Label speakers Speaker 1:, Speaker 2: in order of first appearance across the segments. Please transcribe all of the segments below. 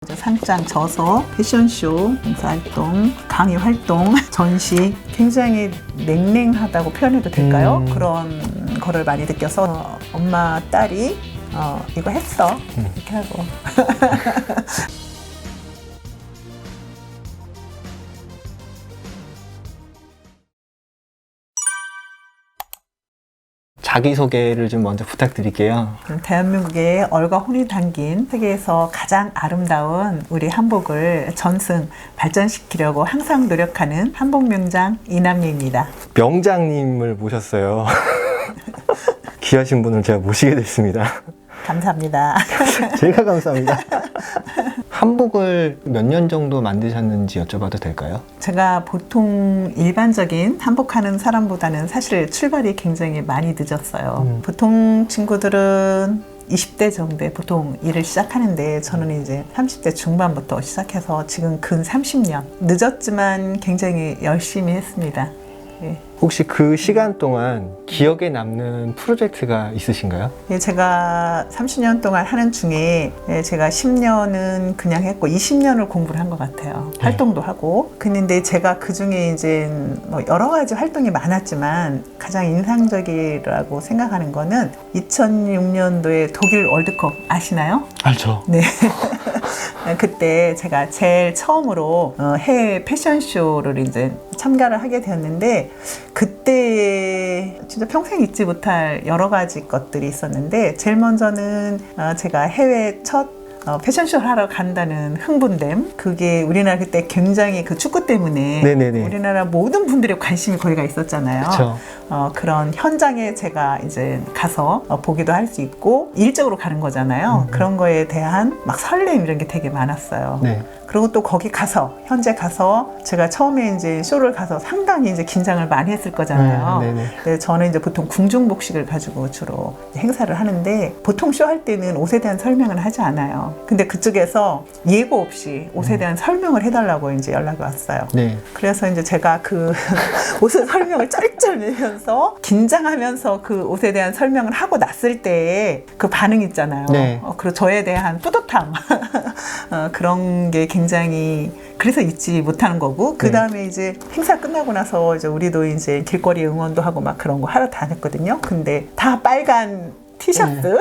Speaker 1: 상장 저서, 패션쇼, 봉사활동, 강의 활동, 전시 굉장히 냉랭하다고 표현해도 될까요? 그런 거를 많이 느껴서 엄마, 딸이 이거 했어 이렇게 하고
Speaker 2: 자기소개를 좀 먼저 부탁드릴게요.
Speaker 1: 대한민국의 얼과 혼이 담긴 세계에서 가장 아름다운 우리 한복을 전승 발전시키려고 항상 노력하는 한복명장 이남예입니다.
Speaker 2: 명장님을 모셨어요. 귀하신 분을 제가 모시게 됐습니다.
Speaker 1: 감사합니다.
Speaker 2: 제가 감사합니다. 한복을 몇 년 정도 만드셨는지 여쭤봐도 될까요?
Speaker 1: 제가 보통 일반적인 한복하는 사람보다는 사실 출발이 굉장히 많이 늦었어요. 보통 친구들은 20대 정도에 보통 일을 시작하는데 저는 이제 30대 중반부터 시작해서 지금 근 30년. 늦었지만 굉장히 열심히 했습니다. 예.
Speaker 2: 혹시 그 시간 동안 기억에 남는 프로젝트가 있으신가요?
Speaker 1: 예, 제가 30년 동안 하는 중에 제가 10년은 그냥 했고 20년을 공부를 한 것 같아요. 활동도 하고. 근데 제가 그 중에 이제 뭐 여러 가지 활동이 많았지만 가장 인상적이라고 생각하는 거는 2006년도에 독일 월드컵 아시나요?
Speaker 2: 알죠.
Speaker 1: 네. 그때 제가 제일 처음으로 해외 패션쇼를 이제 참가를 하게 되었는데 그때 진짜 평생 잊지 못할 여러 가지 것들이 있었는데 제일 먼저는 제가 해외 첫 패션쇼를 하러 간다는 흥분됨. 그게 우리나라 그때 굉장히 그 축구 때문에
Speaker 2: 네네네.
Speaker 1: 우리나라 모든 분들의 관심이 거기가 있었잖아요.
Speaker 2: 그쵸.
Speaker 1: 그런 현장에 제가 이제 가서 보기도 할 수 있고 일적으로 가는 거잖아요. 그런 거에 대한 막 설렘 이런 게 되게 많았어요.
Speaker 2: 네.
Speaker 1: 그리고 또 거기 가서 현재 가서 제가 처음에 이제 쇼를 가서 상당히 이제 긴장을 많이 했을 거잖아요.
Speaker 2: 네네.
Speaker 1: 근데 저는 이제 보통 궁중복식을 가지고 주로 행사를 하는데 보통 쇼 할 때는 옷에 대한 설명을 하지 않아요. 근데 그쪽에서 예고 없이 옷에 대한 설명을 해달라고 이제 연락이 왔어요.
Speaker 2: 네.
Speaker 1: 그래서 이제 제가 그 옷의 설명을 쩔쩔 매면서 긴장하면서 그 옷에 대한 설명을 하고 났을 때의 그 반응 있잖아요.
Speaker 2: 네.
Speaker 1: 그리고 저에 대한 뿌듯함 그런 게 굉장히 그래서 잊지 못하는 거고 그 다음에 이제 행사 끝나고 나서 이제 우리도 이제 길거리 응원도 하고 막 그런 거 하러 다녔거든요. 근데 다 빨간 티셔츠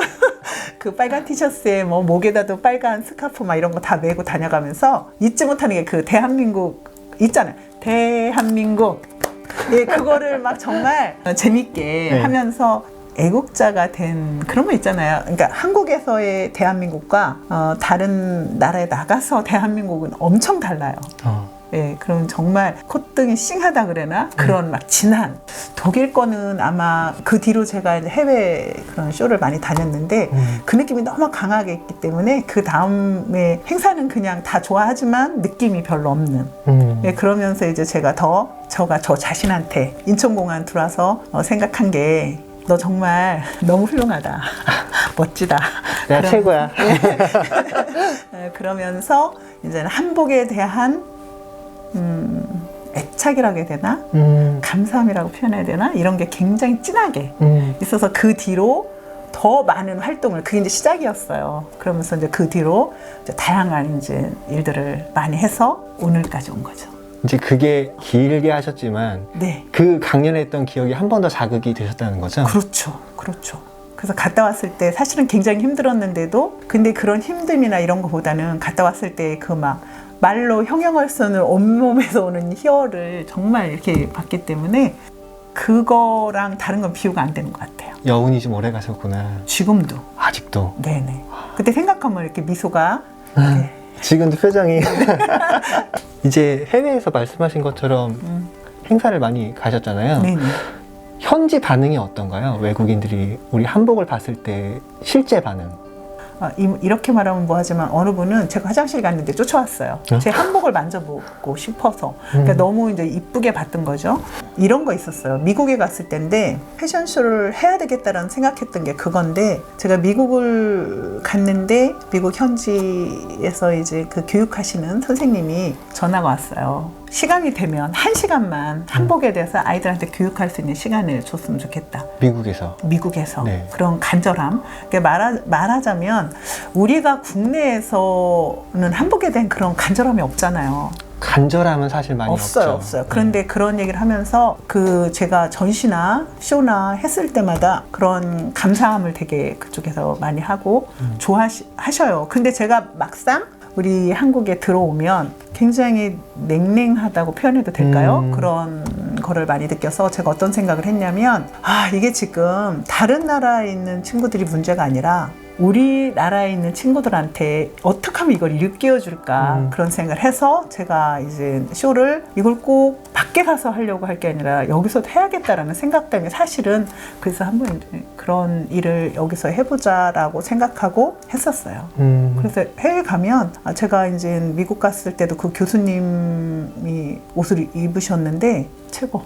Speaker 1: 그 빨간 티셔츠에 뭐 목에다도 빨간 스카프 막 이런 거 다 메고 다녀가면서 잊지 못하는 게 그 대한민국 있잖아요. 대한민국. 예, 그거를 막 정말 재밌게
Speaker 2: 네.
Speaker 1: 하면서 애국자가 된 그런 거 있잖아요. 그러니까 한국에서의 대한민국과 다른 나라에 나가서 대한민국은 엄청 달라요. 예, 그럼 정말 콧등이 싱하다 그래나? 그런 막 진한. 독일 거는 아마 그 뒤로 제가 이제 해외 그런 쇼를 많이 다녔는데 그 느낌이 너무 강하게 있기 때문에 그 다음에 행사는 그냥 다 좋아하지만 느낌이 별로 없는. 예, 그러면서 이제 제가 저 자신한테 인천공항 들어와서 생각한 게 너 정말 너무 훌륭하다. 멋지다.
Speaker 2: 내가 최고야.
Speaker 1: 예, 그러면서 이제는 한복에 대한 애착이라고 해야 되나? 감사함이라고 표현해야 되나? 이런 게 굉장히 진하게 있어서 그 뒤로 더 많은 활동을 그게 이제 시작이었어요. 그러면서 이제 그 뒤로 이제 다양한 이제 일들을 많이 해서 오늘까지 온 거죠.
Speaker 2: 이제 그게 길게 하셨지만
Speaker 1: 네.
Speaker 2: 그 강렬했던 기억이 한 번 더 자극이 되셨다는 거죠?
Speaker 1: 그렇죠. 그렇죠. 그래서 갔다 왔을 때 사실은 굉장히 힘들었는데도 근데 그런 힘듦이나 이런 거보다는 갔다 왔을 때 그 막 말로 형용할 수 없는 온몸에서 오는 희열을 정말 이렇게 봤기 때문에 그거랑 다른 건 비교가 안 되는 것 같아요.
Speaker 2: 여운이 좀 오래 가셨구나.
Speaker 1: 지금도.
Speaker 2: 아직도.
Speaker 1: 네네. 그때 생각하면 이렇게 미소가 이렇게
Speaker 2: 지금도 표정이 이제 해외에서 말씀하신 것처럼 행사를 많이 가셨잖아요.
Speaker 1: 네네.
Speaker 2: 현지 반응이 어떤가요? 외국인들이 우리 한복을 봤을 때 실제 반응.
Speaker 1: 이렇게 말하면 뭐하지만 어느 분은 제가 화장실 갔는데 쫓아왔어요. 제 한복을 만져보고 싶어서. 그러니까 너무 이제 이쁘게 봤던 거죠. 이런 거 있었어요. 미국에 갔을 때인데 패션쇼를 해야 되겠다라는 생각했던 게 그건데 제가 미국을 갔는데 미국 현지에서 이제 그 교육하시는 선생님이 전화가 왔어요. 시간이 되면 1시간만 한복에 대해서 아이들한테 교육할 수 있는 시간을 줬으면 좋겠다. 미국에서
Speaker 2: 네.
Speaker 1: 그런 간절함. 말하자면 우리가 국내에서는 한복에 대한 그런 간절함이 없잖아요.
Speaker 2: 간절함은 사실 많이 없죠.
Speaker 1: 그런데 그런 얘기를 하면서 제가 전시나 쇼나 했을 때마다 그런 감사함을 되게 그쪽에서 많이 하고 좋아하셔요. 근데 제가 막상 우리 한국에 들어오면 굉장히 냉랭하다고 표현해도 될까요? 그런 거를 많이 느껴서 제가 어떤 생각을 했냐면 이게 지금 다른 나라에 있는 친구들이 문제가 아니라 우리나라에 있는 친구들한테 어떻게 하면 이걸 일깨워줄까 그런 생각을 해서 제가 이제 쇼를 이걸 꼭 밖에 가서 하려고 할 게 아니라 여기서 해야겠다라는 생각 때문에 사실은 그래서 한번 그런 일을 여기서 해보자라고 생각하고 했었어요. 그래서 해외 가면 제가 이제 미국 갔을 때도 그 교수님이 옷을 입으셨는데 최고.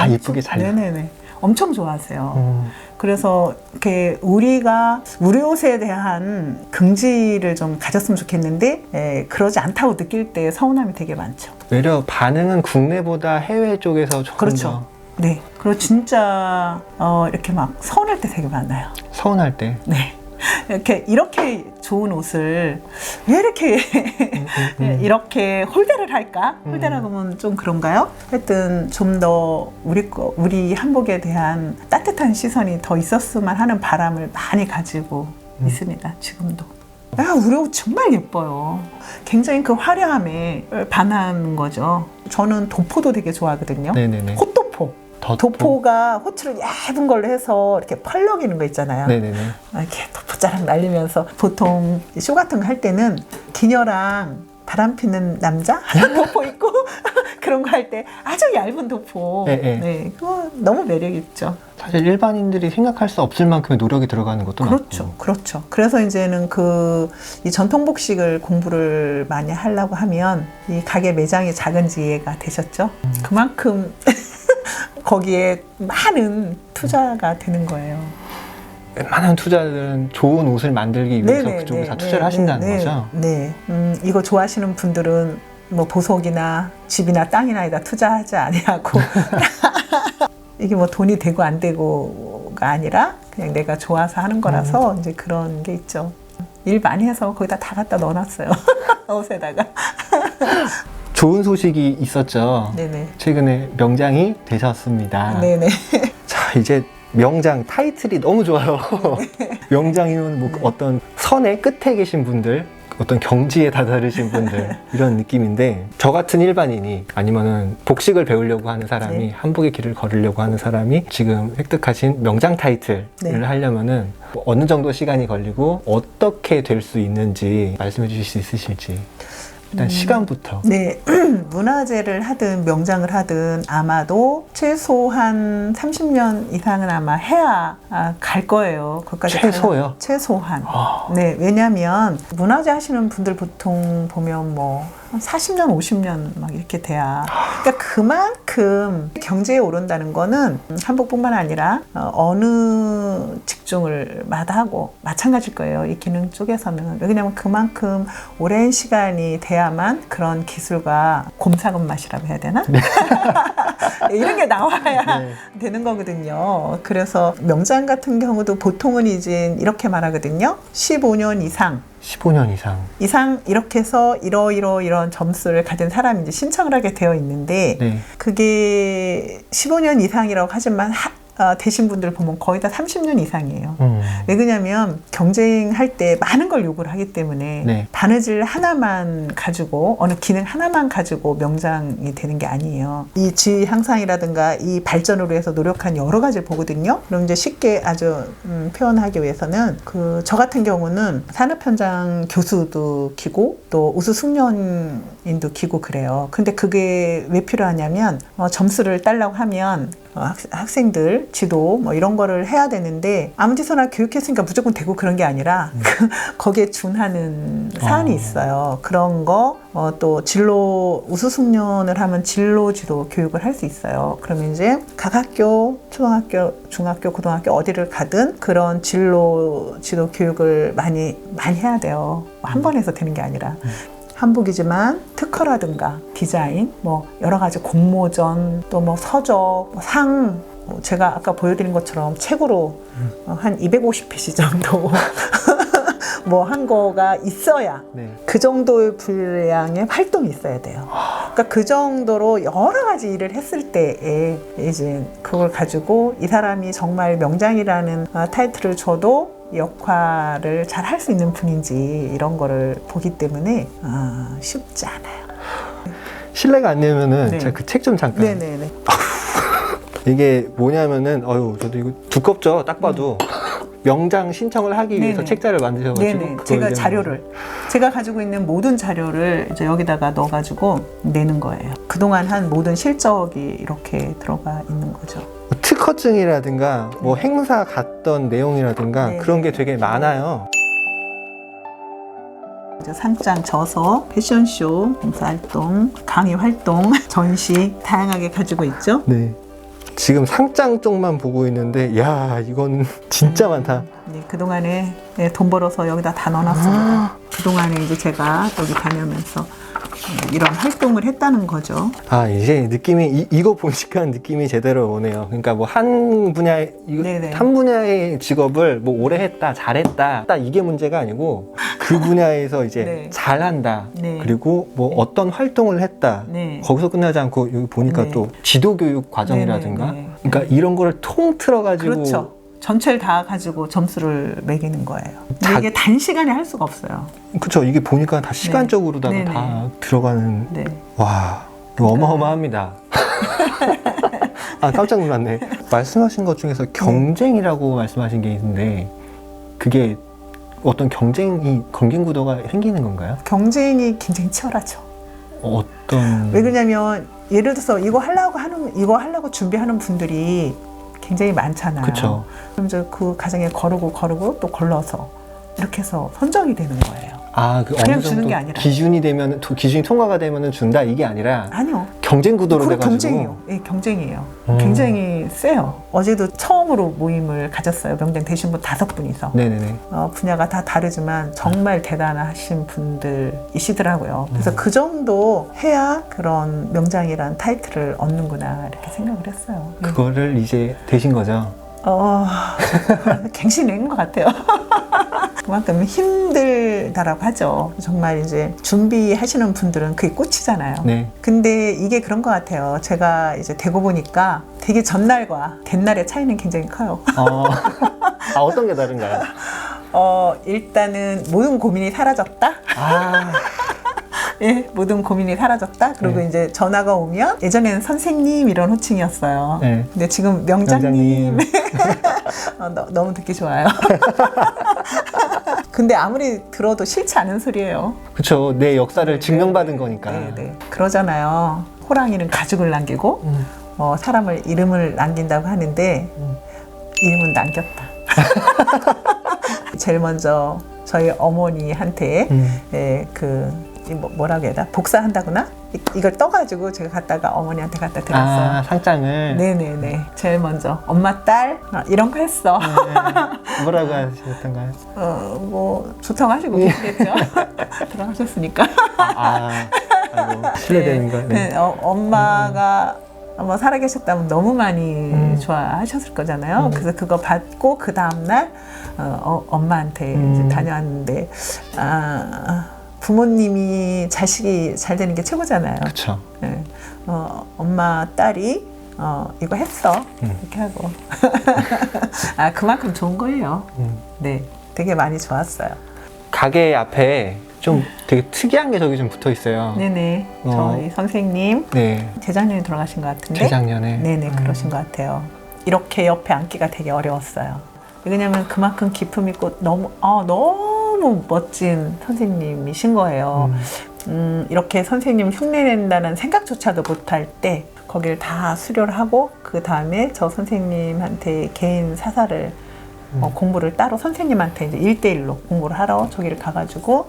Speaker 2: 예쁘게 잘.
Speaker 1: 네네네. 엄청 좋아하세요. 그래서 이렇게 우리가 우리 옷에 대한 긍지를 좀 가졌으면 좋겠는데 그러지 않다고 느낄 때 서운함이 되게 많죠.
Speaker 2: 외려 반응은 국내보다 해외 쪽에서 조금
Speaker 1: 그렇죠.
Speaker 2: 더.
Speaker 1: 네. 그리고 진짜 이렇게 막 서운할 때 되게 많아요.
Speaker 2: 서운할 때?
Speaker 1: 네. 이렇게 좋은 옷을 왜 이렇게 이렇게 홀대를 할까? 홀대라고 하면 좀 그런가요? 하여튼 좀 더 우리 한복에 대한 따뜻한 시선이 더 있었으면 하는 바람을 많이 가지고 있습니다. 지금도. 우리 옷 정말 예뻐요. 굉장히 그 화려함에 반하는 거죠. 저는 도포도 되게 좋아하거든요.
Speaker 2: 네네네.
Speaker 1: 콧도포. 도포가 호추를 얇은 걸로 해서 이렇게 펄럭이는 거 있잖아요.
Speaker 2: 네네네.
Speaker 1: 이렇게 도포자락 날리면서 보통 쇼 같은 거 할 때는 기녀랑 바람 피는 남자 도포 입고 그런 거 할 때 아주 얇은 도포. 네, 그거 너무 매력 있죠.
Speaker 2: 사실 일반인들이 생각할 수 없을 만큼의 노력이 들어가는 것도 많고.
Speaker 1: 그렇죠. 그래서 이제는 이 전통복식을 공부를 많이 하려고 하면 이 가게 매장이 작은지 이해가 되셨죠? 그만큼 거기에 많은 투자가 되는 거예요.
Speaker 2: 웬만한 투자들은 좋은 옷을 만들기 위해서 그쪽에 다 투자를 하신다는 거죠?
Speaker 1: 네. 이거 좋아하시는 분들은 뭐 보석이나 집이나 땅이나 투자하지 아니하고 이게 뭐 돈이 되고 안 되고가 아니라 그냥 내가 좋아서 하는 거라서 이제 그런 게 있죠. 일 많이 해서 거기다 다 갖다 넣어놨어요. 옷에다가.
Speaker 2: 좋은 소식이 있었죠.
Speaker 1: 네네.
Speaker 2: 최근에 명장이 되셨습니다.
Speaker 1: 네네.
Speaker 2: 자, 이제 명장 타이틀이 너무 좋아요. 명장이면 뭐 어떤 선의 끝에 계신 분들, 어떤 경지에 다다르신 분들 이런 느낌인데 저 같은 일반인이 아니면은 복식을 배우려고 하는 사람이 한복의 길을 걸으려고 하는 사람이 지금 획득하신 명장 타이틀을 하려면은 어느 정도 시간이 걸리고 어떻게 될 수 있는지 말씀해 주실 수 있으실지. 일단 시간부터.
Speaker 1: 네. 문화재를 하든 명장을 하든 아마도 최소한 30년 이상은 아마 해야 갈 거예요. 거기까지
Speaker 2: 최소요?
Speaker 1: 최소한. 네. 왜냐하면 문화재 하시는 분들 보통 보면 뭐 40년, 50년 막 이렇게 돼야. 그러니까 그만큼 경제에 오른다는 거는 한복뿐만 아니라 어느 직종을 마다하고 마찬가지일 거예요. 이 기능 쪽에서는. 왜냐하면 그만큼 오랜 시간이 돼야만 그런 기술과 곰삭은 맛이라고 해야 되나? 이런 게 나와야 되는 거거든요. 그래서 명장 같은 경우도 보통은 이제 이렇게 말하거든요. 15년 이상.
Speaker 2: 15년 이상
Speaker 1: 이렇게 해서 이런 점수를 가진 사람이 이제 신청을 하게 되어 있는데 그게 15년 이상이라고 하지만 되신 분들 보면 거의 다 30년 이상이에요. 왜 그러냐면 경쟁할 때 많은 걸 요구를 하기 때문에 바느질 하나만 가지고 어느 기능 하나만 가지고 명장이 되는 게 아니에요. 이 지위 향상이라든가 이 발전으로 해서 노력한 여러 가지를 보거든요. 그럼 이제 쉽게 아주 표현하기 위해서는 저 같은 경우는 산업 현장 교수도 키고 또 우수 숙련인도 키고 그래요. 근데 그게 왜 필요하냐면 점수를 따려고 하면 학생들 지도 뭐 이런 거를 해야 되는데 아무 데서나 교육했으니까 무조건 되고 그런 게 아니라 거기에 준하는 사안이 있어요. 그런 거 또 진로 우수 숙련을 하면 진로 지도 교육을 할 수 있어요. 그러면 이제 각 학교 초등학교, 중학교, 고등학교 어디를 가든 그런 진로 지도 교육을 많이 해야 돼요. 한 번 해서 되는 게 아니라. 한복이지만 특허라든가 디자인, 뭐 여러 가지 공모전, 또 뭐 서적, 뭐 상, 제가 아까 보여드린 것처럼 책으로 한 250페이지 정도 뭐 한 거가 있어야
Speaker 2: 네.
Speaker 1: 그 정도의 분량의 활동이 있어야 돼요. 그러니까 그 정도로 여러 가지 일을 했을 때에 이제 그걸 가지고 이 사람이 정말 명장이라는 타이틀을 줘도 역할을 잘 할 수 있는 분인지 이런 거를 보기 때문에 쉽지 않아요.
Speaker 2: 실례가 안 되면은
Speaker 1: 네.
Speaker 2: 제가 그 책 좀 잠깐.
Speaker 1: 네네네.
Speaker 2: 이게 뭐냐면은 저도 이거 두껍죠. 딱 봐도. 명장 신청을 하기 위해서
Speaker 1: 네네.
Speaker 2: 책자를 만드셔가지고
Speaker 1: 네네. 제가 자료를 제가 가지고 있는 모든 자료를 이제 여기다가 넣어가지고 내는 거예요. 그동안 한 모든 실적이 이렇게 들어가 있는 거죠.
Speaker 2: 특허증이라든가 뭐 행사 갔던 내용이라든가
Speaker 1: 네.
Speaker 2: 그런 게 되게 많아요.
Speaker 1: 이제 상장 저서, 패션쇼, 봉사활동, 강의 활동, 전시 다양하게 가지고 있죠.
Speaker 2: 네. 지금 상장 쪽만 보고 있는데 야 이건 진짜 많다.
Speaker 1: 네, 그동안에 돈 벌어서 여기다 다 넣어놨습니다. 그동안에 이제 제가 여기 다니면서 이런 활동을 했다는 거죠.
Speaker 2: 이제 느낌이 이거 보니까 느낌이 제대로 오네요. 그러니까 뭐 한 분야의
Speaker 1: 네네.
Speaker 2: 한 분야의 직업을 뭐 오래 했다, 잘했다, 딱 이게 문제가 아니고 그 분야에서 이제
Speaker 1: 네.
Speaker 2: 잘한다.
Speaker 1: 네.
Speaker 2: 그리고 뭐 어떤 활동을 했다.
Speaker 1: 네.
Speaker 2: 거기서 끝나지 않고 여기 보니까
Speaker 1: 네.
Speaker 2: 또 지도교육 과정이라든가,
Speaker 1: 네네네.
Speaker 2: 그러니까 이런 거를 통틀어 가지고
Speaker 1: 그렇죠. 전체를 다 가지고 점수를 매기는 거예요. 근데 이게 단시간에 할 수가 없어요.
Speaker 2: 그렇죠. 이게 보니까 다 시간적으로다가
Speaker 1: 네네.
Speaker 2: 다 들어가는.
Speaker 1: 네.
Speaker 2: 와, 이거 어마어마합니다. 깜짝 놀랐네. 말씀하신 것 중에서 경쟁이라고 말씀하신 게 있는데 그게 어떤 경쟁 구도가 생기는 건가요?
Speaker 1: 경쟁이 굉장히 치열하죠.
Speaker 2: 어떤?
Speaker 1: 왜 그러냐면 예를 들어서 이거 하려고 준비하는 분들이 굉장히 많잖아요.
Speaker 2: 그렇죠.
Speaker 1: 그럼 이제 그 과정에 거르고 또 걸러서 이렇게 해서 선정이 되는 거예요.
Speaker 2: 그
Speaker 1: 그냥
Speaker 2: 어느
Speaker 1: 주는
Speaker 2: 정도
Speaker 1: 게 아니라.
Speaker 2: 기준이 통과가 되면은 준다 이게 아니라
Speaker 1: 아니요.
Speaker 2: 경쟁 구도로
Speaker 1: 그건
Speaker 2: 돼가지고.
Speaker 1: 경쟁이에요. 예, 경쟁이에요. 굉장히 세요. 어제도 처음으로 모임을 가졌어요. 명장 되신 분 5분이서.
Speaker 2: 네네네.
Speaker 1: 분야가 다 다르지만 정말 대단하신 분들이시더라고요. 그래서 그 정도 해야 그런 명장이란 타이틀을 얻는구나 이렇게 생각을 했어요.
Speaker 2: 그거를 이제 되신 거죠?
Speaker 1: 갱신된 것 같아요. 그만큼 힘들다라고 하죠. 정말 이제 준비하시는 분들은 그게 꽃이잖아요.
Speaker 2: 네.
Speaker 1: 근데 이게 그런 것 같아요. 제가 이제 되고 보니까 되게 전날과 된날의 차이는 굉장히 커요.
Speaker 2: 어떤 게 다른가요?
Speaker 1: 일단은 모든 고민이 사라졌다. 예, 모든 고민이 사라졌다. 그리고
Speaker 2: 네.
Speaker 1: 이제 전화가 오면 예전에는 선생님 이런 호칭이었어요.
Speaker 2: 네.
Speaker 1: 근데 지금 명장님. 너무 듣기 좋아요. 근데 아무리 들어도 싫지 않은 소리예요.
Speaker 2: 그렇죠. 내 역사를 증명받은 거니까.
Speaker 1: 네. 그러잖아요. 호랑이는 가죽을 남기고 사람을 이름을 남긴다고 하는데 이름은 남겼다. 제일 먼저 저희 어머니한테 뭐라고 해야 되나? 복사한다거나? 이걸 떠가지고 제가 갖다가 어머니한테 갖다 드렸어요.
Speaker 2: 상장을?
Speaker 1: 네네네. 제일 먼저 엄마, 딸 이런 거 했어.
Speaker 2: 네. 뭐라고 하셨던가요?
Speaker 1: 뭐 좋다고 하시고 계시겠죠. 돌아가셨으니까.
Speaker 2: 아이고, 실례되는가? 네.
Speaker 1: 엄마가 뭐 살아계셨다면 너무 많이 좋아하셨을 거잖아요. 그래서 그거 받고 그 다음날 엄마한테 이제 다녀왔는데 부모님이 자식이 잘 되는 게 최고잖아요.
Speaker 2: 그렇죠.
Speaker 1: 네. 엄마, 딸이 이거 했어. 이렇게 하고. 그만큼 좋은 거예요. 네. 되게 많이 좋았어요.
Speaker 2: 가게 앞에 좀 되게 특이한 게 저기 좀 붙어 있어요.
Speaker 1: 네네. 저희 선생님.
Speaker 2: 네.
Speaker 1: 재작년에 돌아가신 것 같은데.
Speaker 2: 재작년에.
Speaker 1: 네네. 그러신 것 같아요. 이렇게 옆에 앉기가 되게 어려웠어요. 왜냐면 그만큼 기품 있고 너무 멋진 선생님이신 거예요. 이렇게 선생님 흉내낸다는 생각조차도 못할 때 거기를 다 수료를 하고 그 다음에 저 선생님한테 개인 사사를 공부를 따로 선생님한테 이제 1대1로 공부를 하러 저기를 가가지고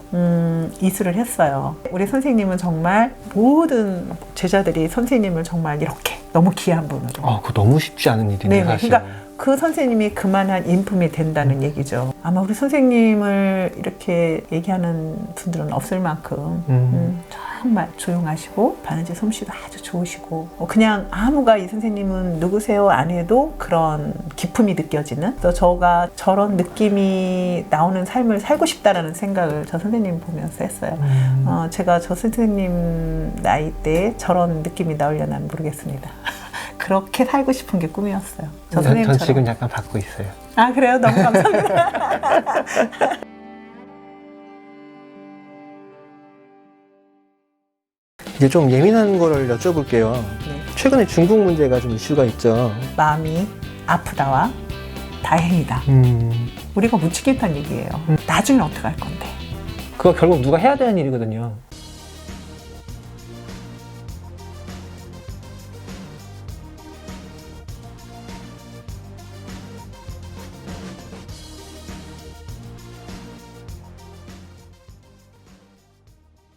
Speaker 1: 이수를 했어요. 우리 선생님은 정말 모든 제자들이 선생님을 정말 이렇게 너무 귀한 분으로.
Speaker 2: 그거 너무 쉽지 않은 일이네요.
Speaker 1: 네네.
Speaker 2: 사실.
Speaker 1: 그러니까 그 선생님이 그만한 인품이 된다는 얘기죠. 아마 우리 선생님을 이렇게 얘기하는 분들은 없을 만큼 정말 조용하시고 바느질 솜씨도 아주 좋으시고 그냥 아무가 이 선생님은 누구세요 안 해도 그런 기품이 느껴지는, 또 저가 저런 느낌이 나오는 삶을 살고 싶다라는 생각을 저 선생님 보면서 했어요. 제가 저 선생님 나이 때에 저런 느낌이 나오려나 모르겠습니다. 그렇게 살고 싶은 게 꿈이었어요. 저 선생님처럼.
Speaker 2: 전 지금 약간 받고 있어요.
Speaker 1: 아 그래요? 너무 감사합니다.
Speaker 2: 이제 좀 예민한 거를 여쭤볼게요.
Speaker 1: 네.
Speaker 2: 최근에 중국 문제가 좀 이슈가 있죠.
Speaker 1: 마음이 아프다와 다행이다. 우리가 묻히겠다는 얘기예요. 나중에 어떻게 할 건데?
Speaker 2: 그거 결국 누가 해야 되는 일이거든요.